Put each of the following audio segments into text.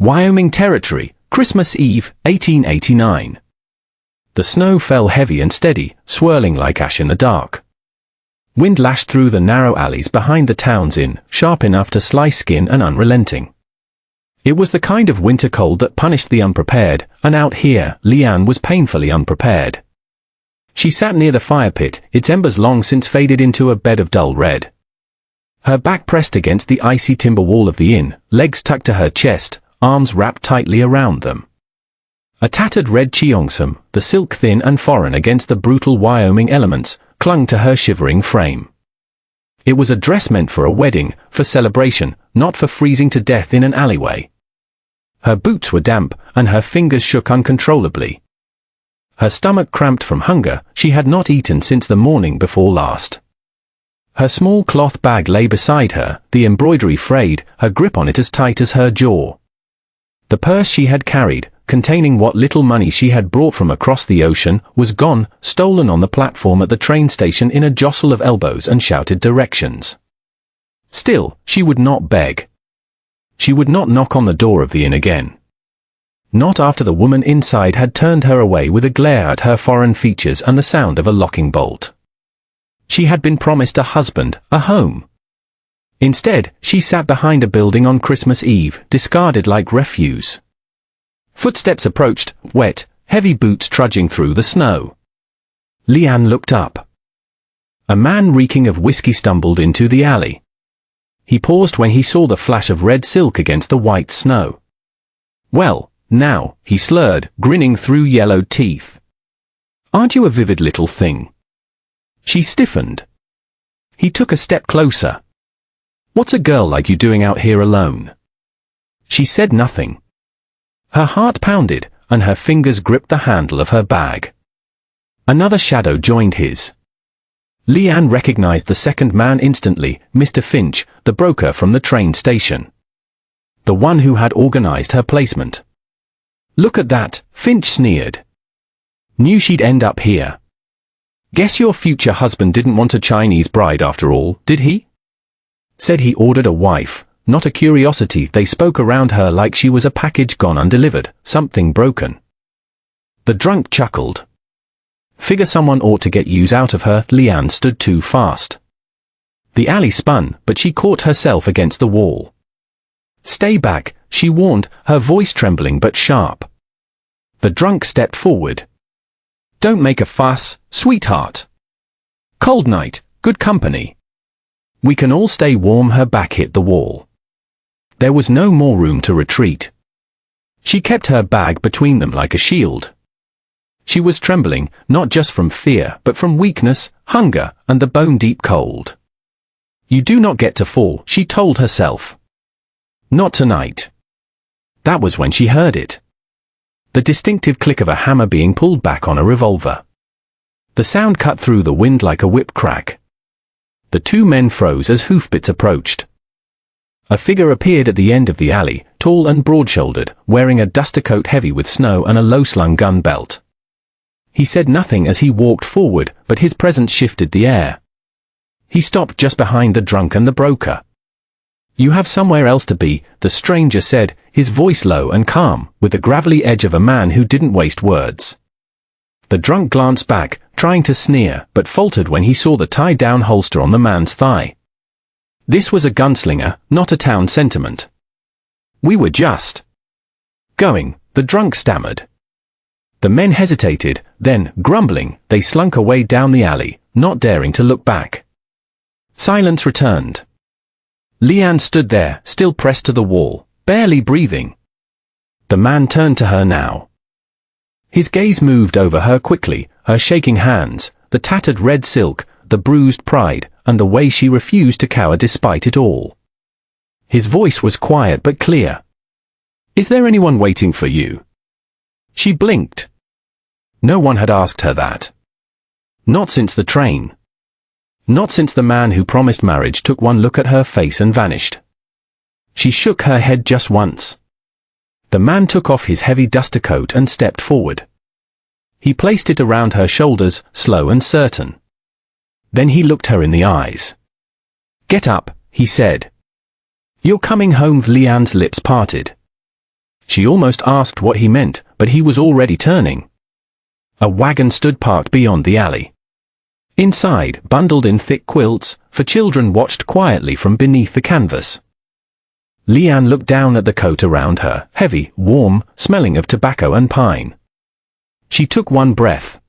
Wyoming Territory, Christmas Eve, 1889. The snow fell heavy and steady, swirling like ash in the dark. Wind lashed through the narrow alleys behind the town's inn, sharp enough to slice skin and unrelenting. It was the kind of winter cold that punished the unprepared, and out here, Leanne was painfully unprepared. She sat near the fire pit, its embers long since faded into a bed of dull red. Her back pressed against the icy timber wall of the inn, legs tucked to her chest, arms wrapped tightly around them. A tattered red cheongsam, the silk thin and foreign against the brutal Wyoming elements, clung to her shivering frame. It was a dress meant for a wedding, for celebration, not for freezing to death in an alleyway. Her boots were damp, and her fingers shook uncontrollably. Her stomach cramped from hunger, she had not eaten since the morning before last. Her small cloth bag lay beside her, the embroidery frayed, her grip on it as tight as her jaw. The purse she had carried, containing what little money she had brought from across the ocean, was gone, stolen on the platform at the train station in a jostle of elbows and shouted directions. Still, she would not beg. She would not knock on the door of the inn again. Not after the woman inside had turned her away with a glare at her foreign features and the sound of a locking bolt. She had been promised a husband, a home. Instead, she sat behind a building on Christmas Eve, discarded like refuse. Footsteps approached, wet, heavy boots trudging through the snow. Leanne looked up. A man reeking of whiskey stumbled into the alley. He paused when he saw the flash of red silk against the white snow. "Well, now," he slurred, grinning through yellowed teeth. "Aren't you a vivid little thing?" She stiffened. He took a step closer. "What's a girl like you doing out here alone?" She said nothing. Her heart pounded, and her fingers gripped the handle of her bag. Another shadow joined his. Leanne recognized the second man instantly, Mr. Finch, the broker from the train station. The one who had organized her placement. "Look at that," Finch sneered. "Knew she'd end up here. Guess your future husband didn't want a Chinese bride after all, did he? Said he ordered a wife, not a curiosity." They spoke around her like she was a package gone undelivered, something broken. The drunk chuckled. "Figure someone ought to get use out of her." Leanne stood too fast. The alley spun, but she caught herself against the wall. "Stay back," she warned, her voice trembling but sharp. The drunk stepped forward. "Don't make a fuss, sweetheart. Cold night, good company. We can all stay warm." Her back hit the wall. There was no more room to retreat. She kept her bag between them like a shield. She was trembling, not just from fear, but from weakness, hunger, and the bone-deep cold. "You do not get to fall," she told herself. "Not tonight." That was when she heard it. The distinctive click of a hammer being pulled back on a revolver. The sound cut through the wind like a whip crack. The two men froze as hoofbeats approached. A figure appeared at the end of the alley, tall and broad-shouldered, wearing a duster coat heavy with snow and a low-slung gun belt. He said nothing as he walked forward, but his presence shifted the air. He stopped just behind the drunk and the broker. "You have somewhere else to be," the stranger said, his voice low and calm, with the gravelly edge of a man who didn't waste words. The drunk glanced back, trying to sneer, but faltered when he saw the tied-down holster on the man's thigh. This was a gunslinger, not a town sentiment. "We were just going," the drunk stammered. The men hesitated, then, grumbling, they slunk away down the alley, not daring to look back. Silence returned. Leanne stood there, still pressed to the wall, barely breathing. The man turned to her now. His gaze moved over her quickly, her shaking hands, the tattered red silk, the bruised pride, and the way she refused to cower despite it all. His voice was quiet but clear. "Is there anyone waiting for you?" She blinked. No one had asked her that. Not since the train. Not since the man who promised marriage took one look at her face and vanished. She shook her head just once. The man took off his heavy duster coat and stepped forward. He placed it around her shoulders, slow and certain. Then he looked her in the eyes. "Get up," he said. "You're coming home." Leanne's lips parted. She almost asked what he meant, but he was already turning. A wagon stood parked beyond the alley. Inside, bundled in thick quilts, 4 children watched quietly from beneath the canvas. Leanne looked down at the coat around her, heavy, warm, smelling of tobacco and pine. She took one breath.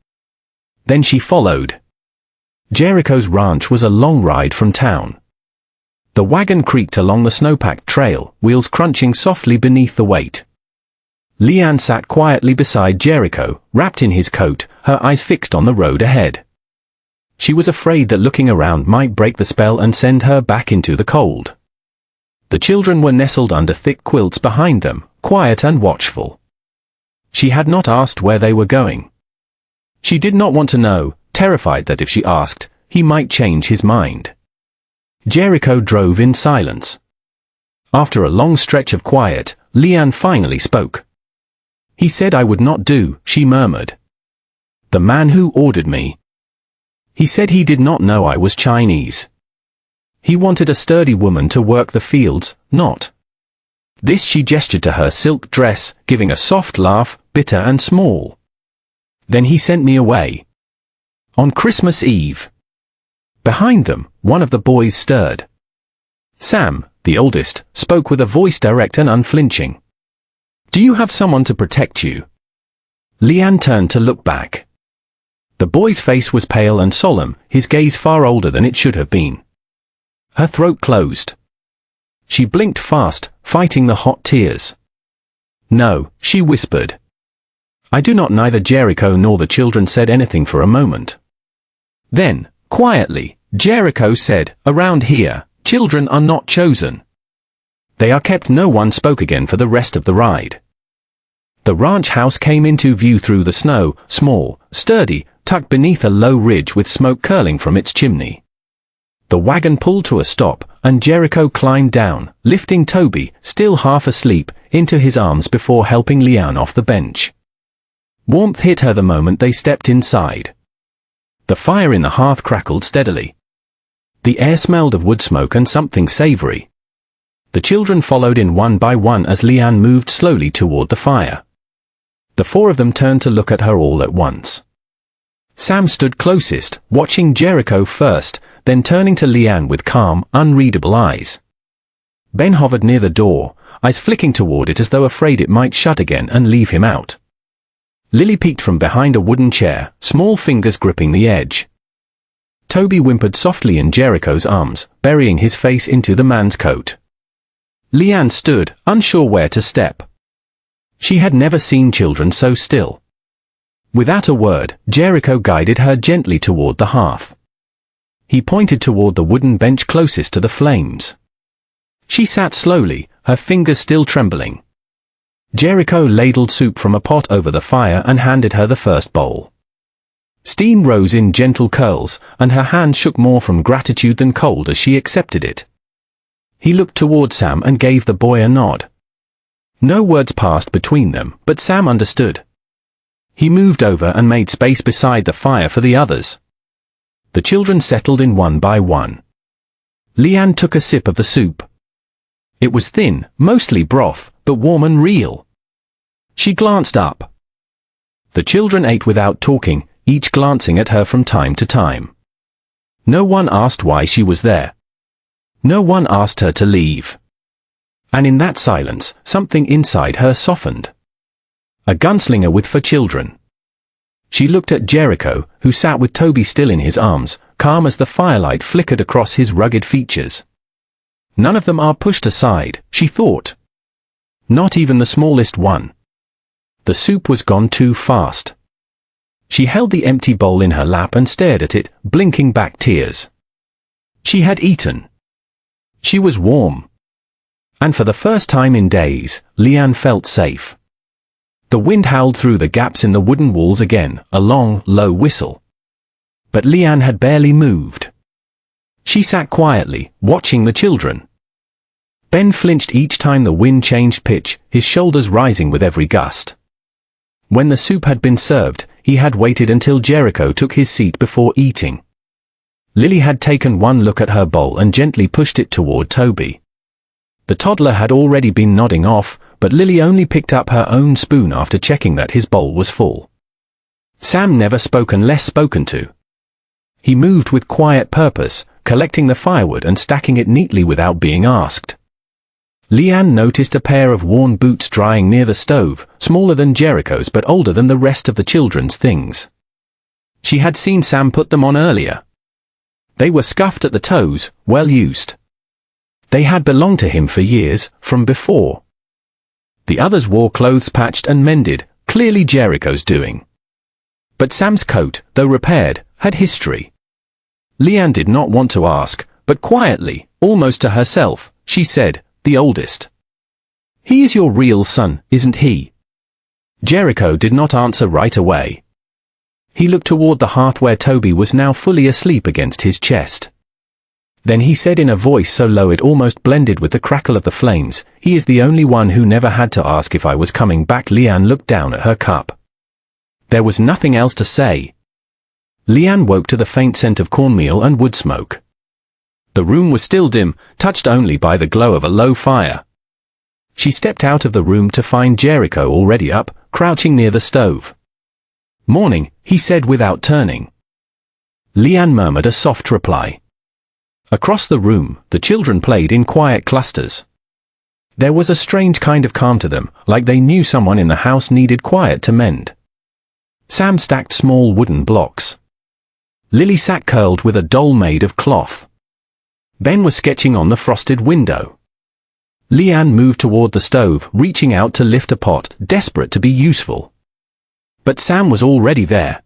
Then she followed. Jericho's ranch was a long ride from town. The wagon creaked along the snowpacked trail, wheels crunching softly beneath the weight. Leanne sat quietly beside Jericho, wrapped in his coat, her eyes fixed on the road ahead. She was afraid that looking around might break the spell and send her back into the cold. The children were nestled under thick quilts behind them, quiet and watchful. She had not asked where they were going. She did not want to know, terrified that if she asked, he might change his mind. Jericho drove in silence. After a long stretch of quiet, Leanne finally spoke. "He said I would not do," she murmured. "The man who ordered me. He said he did not know I was Chinese. He wanted a sturdy woman to work the fields, not." This she gestured to her silk dress, giving a soft laugh, bitter and small. "Then he sent me away. On Christmas Eve." Behind them, one of the boys stirred. Sam, the oldest, spoke with a voice direct and unflinching. "Do you have someone to protect you?" Leanne turned to look back. The boy's face was pale and solemn, his gaze far older than it should have been. Her throat closed. She blinked fast, fighting the hot tears. "No," she whispered. "I do not." Neither Jericho nor the children said anything for a moment. Then, quietly, Jericho said, "Around here, children are not chosen. They are kept." No one spoke again for the rest of the ride. The ranch house came into view through the snow, small, sturdy, tucked beneath a low ridge with smoke curling from its chimney. The wagon pulled to a stop, and Jericho climbed down, lifting Toby, still half asleep, into his arms before helping Leanne off the bench. Warmth hit her the moment they stepped inside. The fire in the hearth crackled steadily. The air smelled of wood smoke and something savory. The children followed in one by one as Leanne moved slowly toward the fire. The 4 of them turned to look at her all at once. Sam stood closest, watching Jericho first, then turning to Leanne with calm, unreadable eyes. Ben hovered near the door, eyes flicking toward it as though afraid it might shut again and leave him out. Lily peeked from behind a wooden chair, small fingers gripping the edge. Toby whimpered softly in Jericho's arms, burying his face into the man's coat. Leanne stood, unsure where to step. She had never seen children so still. Without a word, Jericho guided her gently toward the hearth. He pointed toward the wooden bench closest to the flames. She sat slowly, her fingers still trembling. Jericho ladled soup from a pot over the fire and handed her the first bowl. Steam rose in gentle curls, and her hand shook more from gratitude than cold as she accepted it. He looked toward Sam and gave the boy a nod. No words passed between them, but Sam understood. He moved over and made space beside the fire for the others. The children settled in one by one. Leanne took a sip of the soup. It was thin, mostly broth, but warm and real. She glanced up. The children ate without talking, each glancing at her from time to time. No one asked why she was there. No one asked her to leave. And in that silence, something inside her softened. A gunslinger with 4 children. She looked at Jericho, who sat with Toby still in his arms, calm as the firelight flickered across his rugged features. None of them are pushed aside, she thought. Not even the smallest one. The soup was gone too fast. She held the empty bowl in her lap and stared at it, blinking back tears. She had eaten. She was warm. And for the first time in days, Leanne felt safe. The wind howled through the gaps in the wooden walls again, a long, low whistle. But Leanne had barely moved. She sat quietly, watching the children. Ben flinched each time the wind changed pitch, his shoulders rising with every gust. When the soup had been served, he had waited until Jericho took his seat before eating. Lily had taken one look at her bowl and gently pushed it toward Toby. The toddler had already been nodding off, but Lily only picked up her own spoon after checking that his bowl was full. Sam never spoke unless spoken to. He moved with quiet purpose, collecting the firewood and stacking it neatly without being asked. Leanne noticed a pair of worn boots drying near the stove, smaller than Jericho's but older than the rest of the children's things. She had seen Sam put them on earlier. They were scuffed at the toes, well used. They had belonged to him for years, from before. The others wore clothes patched and mended, clearly Jericho's doing. But Sam's coat, though repaired, had history. Leanne did not want to ask, but quietly, almost to herself, she said, "The oldest. He is your real son, isn't he?" Jericho did not answer right away. He looked toward the hearth where Toby was now fully asleep against his chest. Then he said in a voice so low it almost blended with the crackle of the flames, "He is the only one who never had to ask if I was coming back." Leanne looked down at her cup. There was nothing else to say. Leanne woke to the faint scent of cornmeal and wood smoke. The room was still dim, touched only by the glow of a low fire. She stepped out of the room to find Jericho already up, crouching near the stove. "Morning," he said without turning. Leanne murmured a soft reply. Across the room, the children played in quiet clusters. There was a strange kind of calm to them, like they knew someone in the house needed quiet to mend. Sam stacked small wooden blocks. Lily sat curled with a doll made of cloth. Ben was sketching on the frosted window. Leanne moved toward the stove, reaching out to lift a pot, desperate to be useful. But Sam was already there.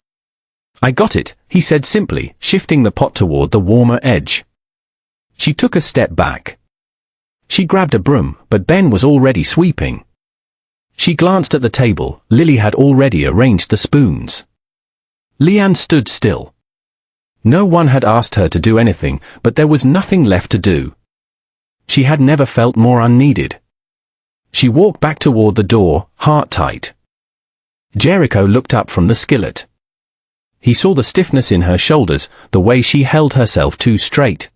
"I got it," he said simply, shifting the pot toward the warmer edge. She took a step back. She grabbed a broom, but Ben was already sweeping. She glanced at the table. Lily had already arranged the spoons. Leanne stood still. No one had asked her to do anything, but there was nothing left to do. She had never felt more unneeded. She walked back toward the door, heart tight. Jericho looked up from the skillet. He saw the stiffness in her shoulders, the way she held herself too straight.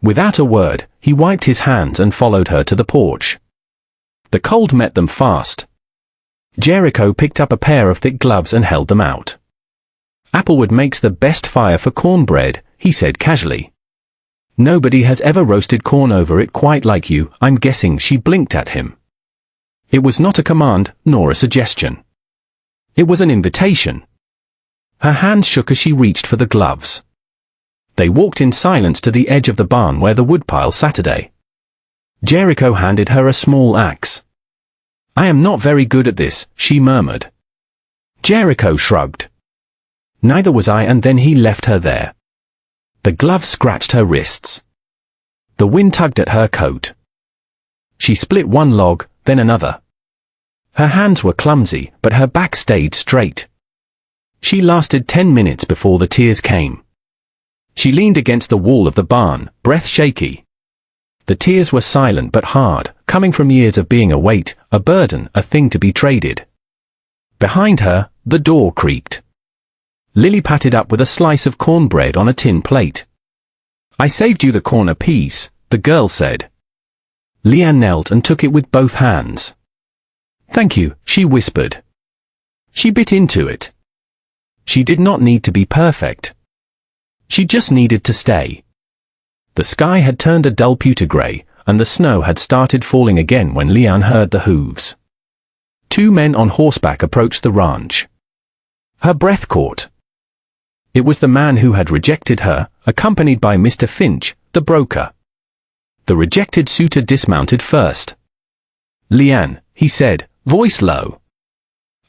Without a word, he wiped his hands and followed her to the porch. The cold met them fast. Jericho picked up a pair of thick gloves and held them out. "Applewood makes the best fire for cornbread," he said casually. "Nobody has ever roasted corn over it quite like you." "I'm guessing." She blinked at him. It was not a command, nor a suggestion. It was an invitation. Her hands shook as she reached for the gloves. They walked in silence to the edge of the barn where the woodpile sat. Jericho handed her a small axe. "I am not very good at this," she murmured. Jericho shrugged. "Neither was I," and then he left her there. The glove scratched her wrists. The wind tugged at her coat. She split one log, then another. Her hands were clumsy, but her back stayed straight. She lasted 10 minutes before the tears came. She leaned against the wall of the barn, breath shaky. The tears were silent but hard, coming from years of being a weight, a burden, a thing to be traded. Behind her, the door creaked. Lily patted up with a slice of cornbread on a tin plate. "I saved you the corner piece," the girl said. Leanne knelt and took it with both hands. "Thank you," she whispered. She bit into it. She did not need to be perfect. She just needed to stay. The sky had turned a dull pewter grey, and the snow had started falling again when Leanne heard the hooves. 2 men on horseback approached the ranch. Her breath caught. It was the man who had rejected her, accompanied by Mr. Finch, the broker. The rejected suitor dismounted first. "Leanne," he said, voice low.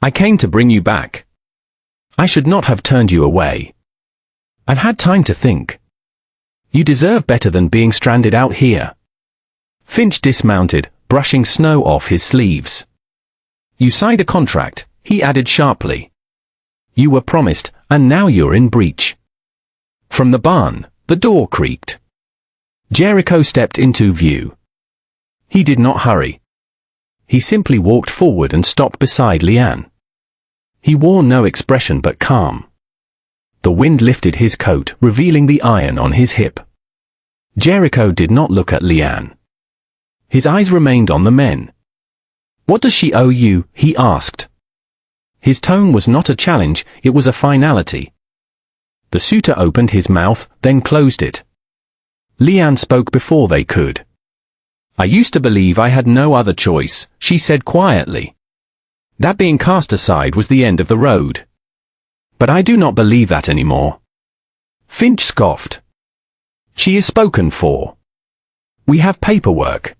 "I came to bring you back. I should not have turned you away. I've had time to think. You deserve better than being stranded out here." Finch dismounted, brushing snow off his sleeves. "You signed a contract," he added sharply. "You were promised, and now you're in breach." From the barn, the door creaked. Jericho stepped into view. He did not hurry. He simply walked forward and stopped beside Leanne. He wore no expression but calm. The wind lifted his coat, revealing the iron on his hip. Jericho did not look at Leanne. His eyes remained on the men. What does she owe you? He asked. His tone was not a challenge, it was a finality. The suitor opened his mouth, then closed it. Leanne spoke before they could. I used to believe I had no other choice, she said quietly. That being cast aside was the end of the road. But I do not believe that anymore. Finch scoffed. She is spoken for. We have paperwork.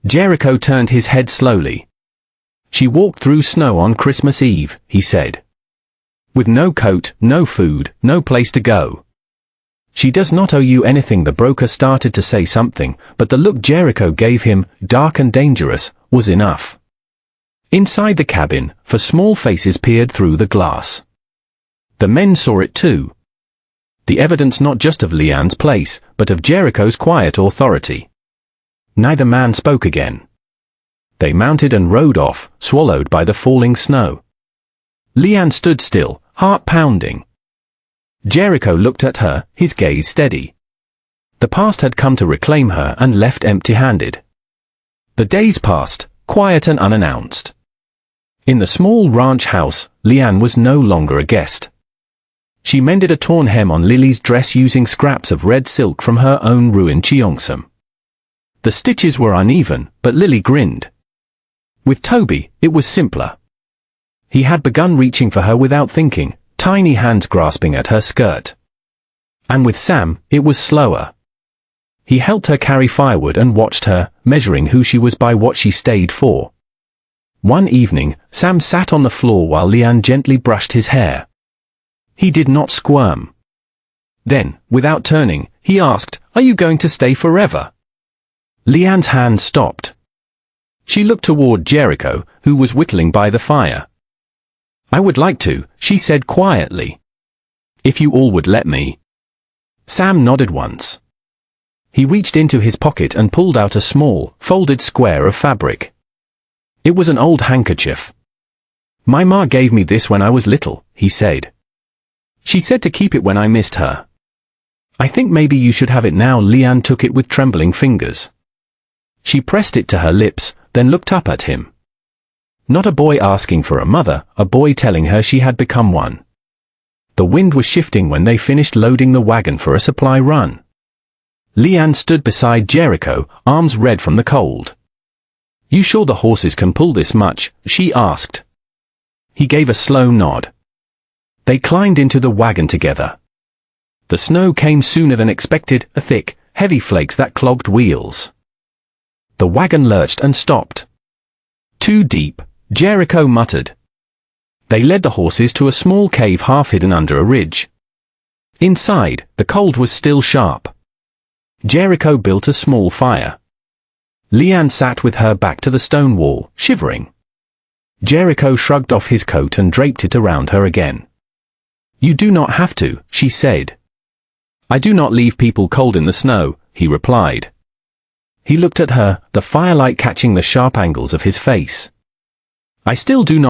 Jericho turned his head slowly. She walked through snow on Christmas Eve, he said. With no coat, no food, no place to go. She does not owe you anything. The broker started to say something, but the look Jericho gave him, dark and dangerous, was enough. Inside the cabin, for small faces peered through the glass. The men saw it too. The evidence not just of Leanne's place, but of Jericho's quiet authority. Neither man spoke again. They mounted and rode off, swallowed by the falling snow. Leanne stood still, heart pounding. Jericho looked at her, his gaze steady. The past had come to reclaim her and left empty-handed. The days passed, quiet and unannounced. In the small ranch house, Leanne was no longer a guest. She mended a torn hem on Lily's dress using scraps of red silk from her own ruined cheongsam. The stitches were uneven, but Lily grinned. With Toby, it was simpler. He had begun reaching for her without thinking, tiny hands grasping at her skirt. And with Sam, it was slower. He helped her carry firewood and watched her, measuring who she was by what she stayed for. One evening, Sam sat on the floor while Leanne gently brushed his hair. He did not squirm. Then, without turning, he asked, "Are you going to stay forever?" Leanne's hand stopped. She looked toward Jericho, who was whittling by the fire. "I would like to," she said quietly. "If you all would let me." Sam nodded once. He reached into his pocket and pulled out a small, folded square of fabric. It was an old handkerchief. "My ma gave me this when I was little," he said. "She said to keep it when I missed her. I think maybe you should have it now." Leanne took it with trembling fingers. She pressed it to her lips, then looked up at him. Not a boy asking for a mother, a boy telling her she had become one. The wind was shifting when they finished loading the wagon for a supply run. Leanne stood beside Jericho, arms red from the cold. "You sure the horses can pull this much?" she asked. He gave a slow nod. They climbed into the wagon together. The snow came sooner than expected, a thick, heavy flakes that clogged wheels. The wagon lurched and stopped. "Too deep," Jericho muttered. They led the horses to a small cave half hidden under a ridge. Inside, the cold was still sharp. Jericho built a small fire. Leanne sat with her back to the stone wall, shivering. Jericho shrugged off his coat and draped it around her again. "You do not have to," she said. "I do not leave people cold in the snow," he replied. He looked at her, the firelight catching the sharp angles of his face. "I still do not